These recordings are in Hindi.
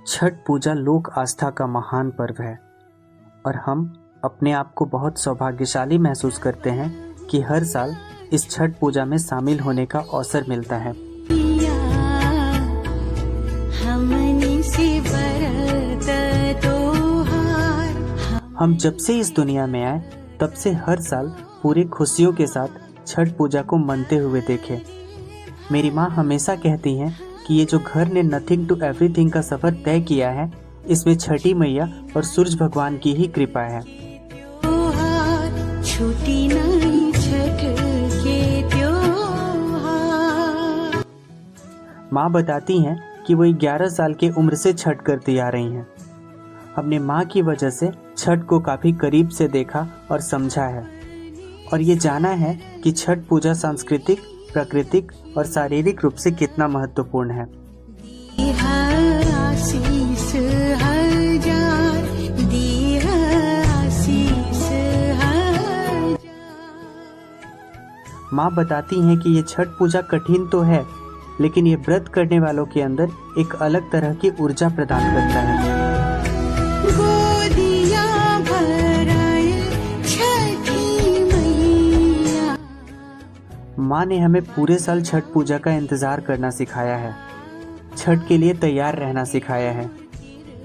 छठ पूजा लोक आस्था का महान पर्व है और हम अपने आप को बहुत सौभाग्यशाली महसूस करते हैं कि हर साल इस छठ पूजा में शामिल होने का अवसर मिलता है। हम जब से इस दुनिया में आए तब से हर साल पूरी खुशियों के साथ छठ पूजा को मनते हुए देखे। मेरी माँ हमेशा कहती हैं कि ये जो घर ने नथिंग टू एवरीथिंग का सफर तय किया है, इसमें छठी मैया और सूरज भगवान की ही कृपा है। छूटी नहीं छठ के त्योहार। माँ बताती हैं कि वो 11 साल की उम्र से छठ करती आ रही हैं। अपने माँ की वजह से छठ को काफी करीब से देखा और समझा है और ये जाना है कि छठ पूजा सांस्कृतिक, प्राकृतिक और शारीरिक रूप से कितना महत्वपूर्ण है। माँ बताती हैं कि ये छठ पूजा कठिन तो है, लेकिन ये व्रत करने वालों के अंदर एक अलग तरह की ऊर्जा प्रदान करता है। माँ ने हमें पूरे साल छठ पूजा का इंतजार करना सिखाया है, छठ के लिए तैयार रहना सिखाया है,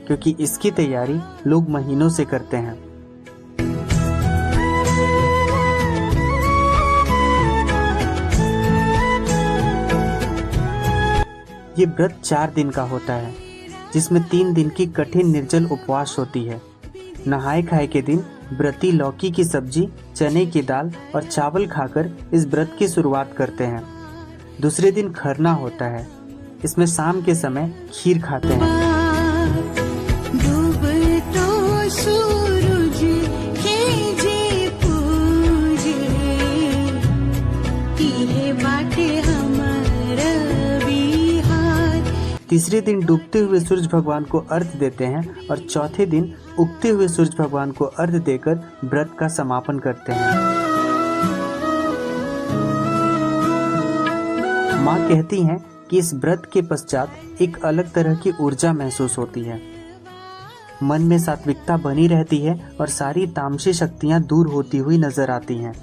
क्योंकि इसकी तैयारी लोग महीनों से करते हैं। ये व्रत 4 दिन का होता है, जिसमें 3 दिन की कठिन निर्जल उपवास होती है। नहाए खाए के दिन व्रती लौकी की सब्जी, चने की दाल और चावल खाकर इस व्रत की शुरुआत करते हैं। दूसरे दिन खरना होता है, इसमें शाम के समय खीर खाते हैं। तीसरे दिन डूबते हुए सूरज भगवान को अर्घ्य देते हैं और चौथे दिन उगते हुए सूरज भगवान को अर्घ्य देकर व्रत का समापन करते हैं। माँ कहती हैं कि इस व्रत के पश्चात एक अलग तरह की ऊर्जा महसूस होती है। मन में सात्विकता बनी रहती है और सारी तामसी शक्तियाँ दूर होती हुई नजर आती हैं।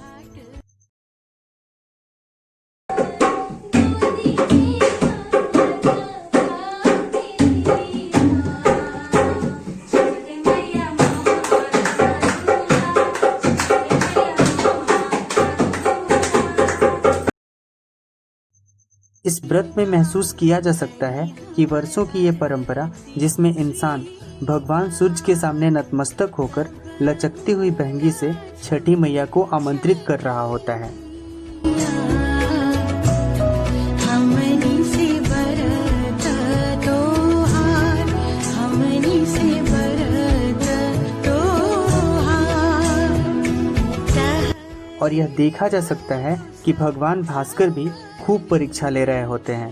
इस व्रत में महसूस किया जा सकता है कि वर्षों की ये परंपरा, जिसमें इंसान भगवान सूरज के सामने नतमस्तक होकर लचकती हुई बहंगी से छठी मैया को आमंत्रित कर रहा होता है। और यह देखा जा सकता है कि भगवान भास्कर भी खूब परीक्षा ले रहे होते हैं।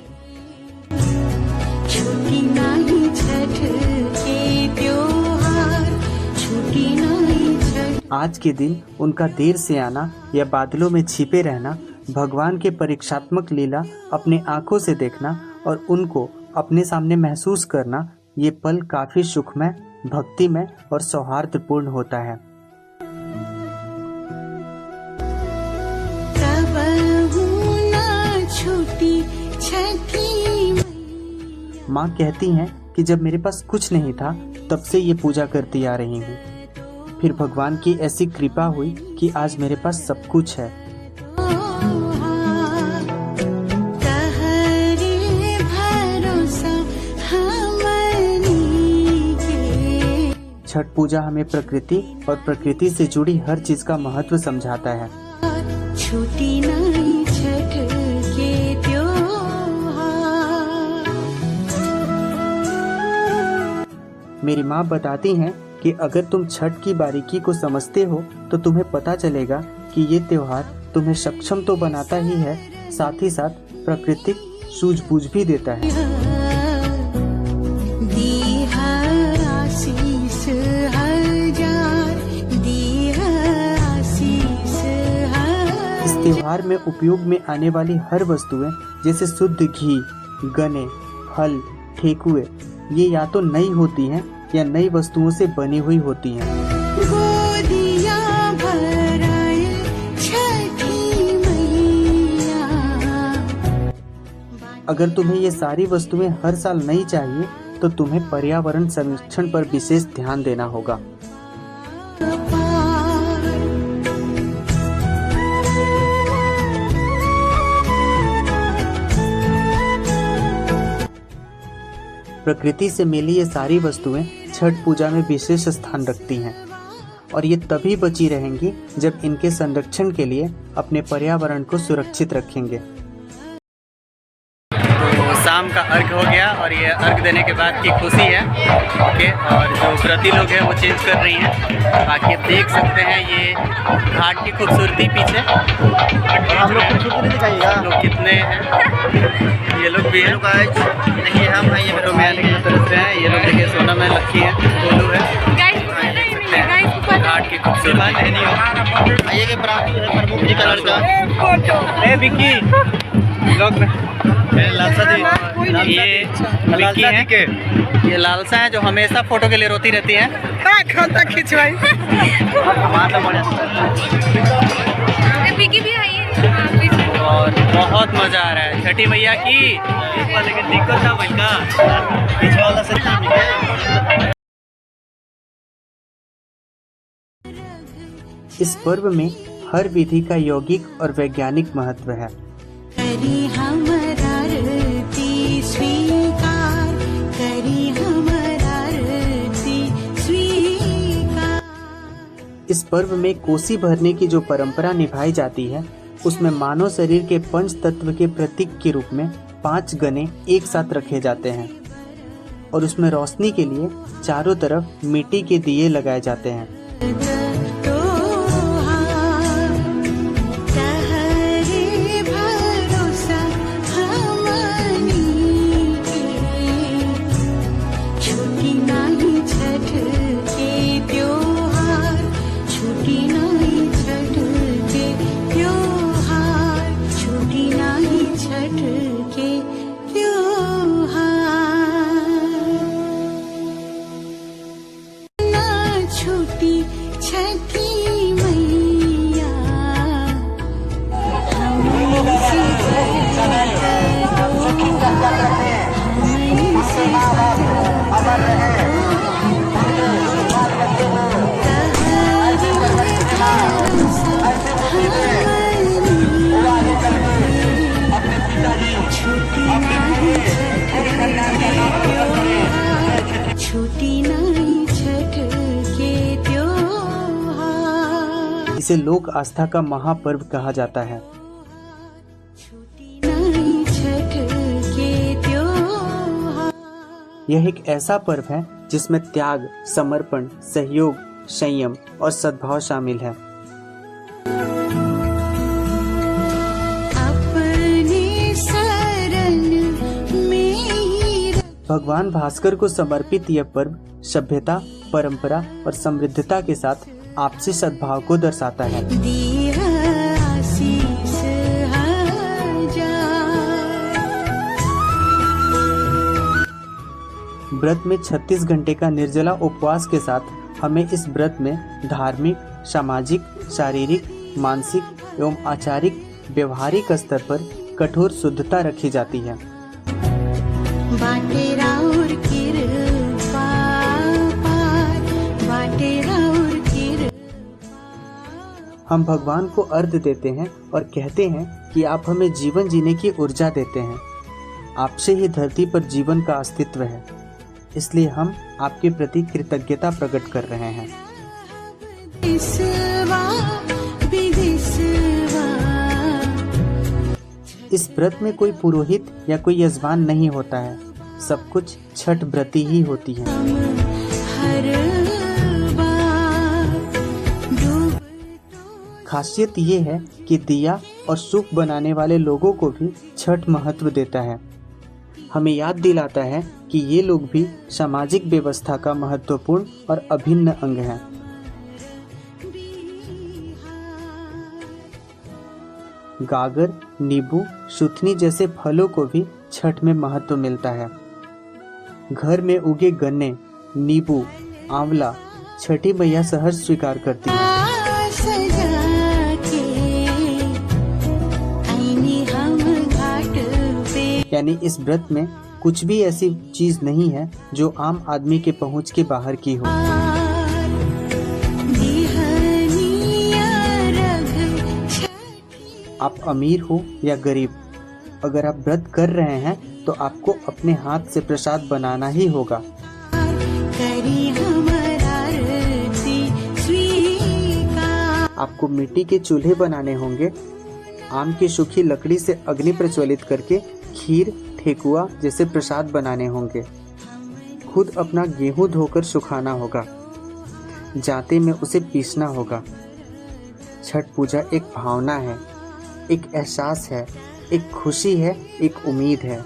आज के दिन उनका देर से आना या बादलों में छिपे रहना, भगवान के परीक्षात्मक लीला अपने आंखों से देखना और उनको अपने सामने महसूस करना, ये पल काफी सुखमय, भक्तिमय और सौहार्दपूर्ण होता है। माँ कहती हैं कि जब मेरे पास कुछ नहीं था तब से ये पूजा करती आ रही हूँ। फिर भगवान की ऐसी कृपा हुई कि आज मेरे पास सब कुछ है। छठ पूजा हमें प्रकृति और प्रकृति से जुड़ी हर चीज का महत्व समझाता है। छूटी नहीं छठ के त्योहार। मेरी माँ बताती हैं कि अगर तुम छठ की बारीकी को समझते हो तो तुम्हें पता चलेगा कि ये त्योहार तुम्हें सक्षम तो बनाता ही है, साथ ही साथ प्राकृतिक सूझबूझ भी देता है। इस त्योहार में उपयोग में आने वाली हर वस्तुएं, जैसे शुद्ध घी, गने, फल, ठेकुए ये या तो नई होती हैं या नई वस्तुओं से बनी हुई होती हैं। अगर तुम्हें ये सारी वस्तुएं हर साल नहीं चाहिए तो तुम्हें पर्यावरण संरक्षण पर विशेष ध्यान देना होगा। प्रकृति से मिली ये सारी वस्तुएं छठ पूजा में विशेष स्थान रखती हैं और ये तभी बची रहेंगी जब इनके संरक्षण के लिए अपने पर्यावरण को सुरक्षित रखेंगे। शाम का अर्घ हो गया और ये अर्घ देने के बाद की खुशी है ओके। और जो व्रती लोग हैं वो चेंज कर रही हैं। बाकी आप देख सकते हैं ये घाट की खूबसूरती पीछे। और हम लोग खूबसूरती दिखाइएगा, लोग कितने हैं, ये लोग भी हैं। देखिए हम हैं, ये फोटो में आने की तरफ से हैं। ये लोग देखिए सोनम है, लक्की है, गोलू है। घाट की खूबसूरती आइए के प्रमुख जी का लड़का ए विक्की लोग में लालसा जी, ये लालसा जी के ये लालसा है जो हमेशा फोटो के लिए रोती रहती है। खिंचवाई भी आइए और बहुत मजा आ रहा है छठी मैया की। लेकिन दिक्कत था इस पर्व में हर विधि का यौगिक और वैज्ञानिक महत्व है। इस पर्व में कोसी भरने की जो परंपरा निभाई जाती है उसमें मानव शरीर के पंच तत्व के प्रतीक के रूप में 5 गने एक साथ रखे जाते हैं और उसमें रोशनी के लिए चारों तरफ मिट्टी के दिए लगाए जाते हैं। इसे लोक आस्था का महापर्व कहा जाता है। यह एक ऐसा पर्व है जिसमें त्याग, समर्पण, सहयोग, संयम और सद्भाव शामिल है। भगवान भास्कर को समर्पित यह पर्व सभ्यता, परंपरा और समृद्धता के साथ आपसी सद्भाव को दर्शाता है। व्रत में 36 घंटे का निर्जला उपवास के साथ हमें इस व्रत में धार्मिक, सामाजिक, शारीरिक, मानसिक एवं आचारिक व्यवहारिक स्तर पर कठोर शुद्धता रखी जाती है। हम भगवान को अर्घ देते हैं और कहते हैं कि आप हमें जीवन जीने की ऊर्जा देते हैं। आपसे ही धरती पर जीवन का अस्तित्व है, इसलिए हम आपके प्रति कृतज्ञता प्रकट कर रहे हैं। इस व्रत में कोई पुरोहित या कोई यजमान नहीं होता है, सब कुछ छठ व्रती ही होती है। खासियत ये है कि दिया और सूप बनाने वाले लोगों को भी छठ महत्व देता है। हमें याद दिलाता है कि ये लोग भी सामाजिक व्यवस्था का महत्वपूर्ण और अभिन्न अंग हैं। गागर, नींबू, सुथनी जैसे फलों को भी छठ में महत्व मिलता है। घर में उगे गन्ने, नींबू, आंवला छठी मैया सहर्ष स्वीकार करती है। यानी इस व्रत में कुछ भी ऐसी चीज नहीं है जो आम आदमी के पहुंच के बाहर की हो। आप अमीर हो या गरीब, अगर आप व्रत कर रहे हैं तो आपको अपने हाथ से प्रसाद बनाना ही होगा। आपको मिट्टी के चूल्हे बनाने होंगे, आम की सूखी लकड़ी से अग्नि प्रज्वलित करके खीर, ठेकुआ जैसे प्रसाद बनाने होंगे। खुद अपना गेहूं धोकर सुखाना होगा, जाते में उसे पीसना होगा। छठ पूजा एक भावना है, एक एहसास है, एक खुशी है, एक उम्मीद है,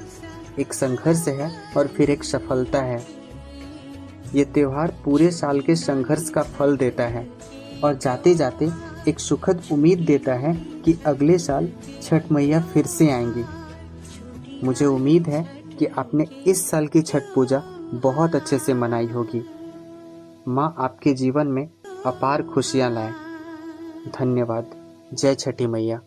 एक संघर्ष है और फिर एक सफलता है। ये त्योहार पूरे साल के संघर्ष का फल देता है और जाते जाते एक सुखद उम्मीद देता है कि अगले साल छठ मैया फिर से आएंगी। मुझे उम्मीद है कि आपने इस साल की छठ पूजा बहुत अच्छे से मनाई होगी। माँ आपके जीवन में अपार खुशियाँ लाए। धन्यवाद। जय छठी मैया।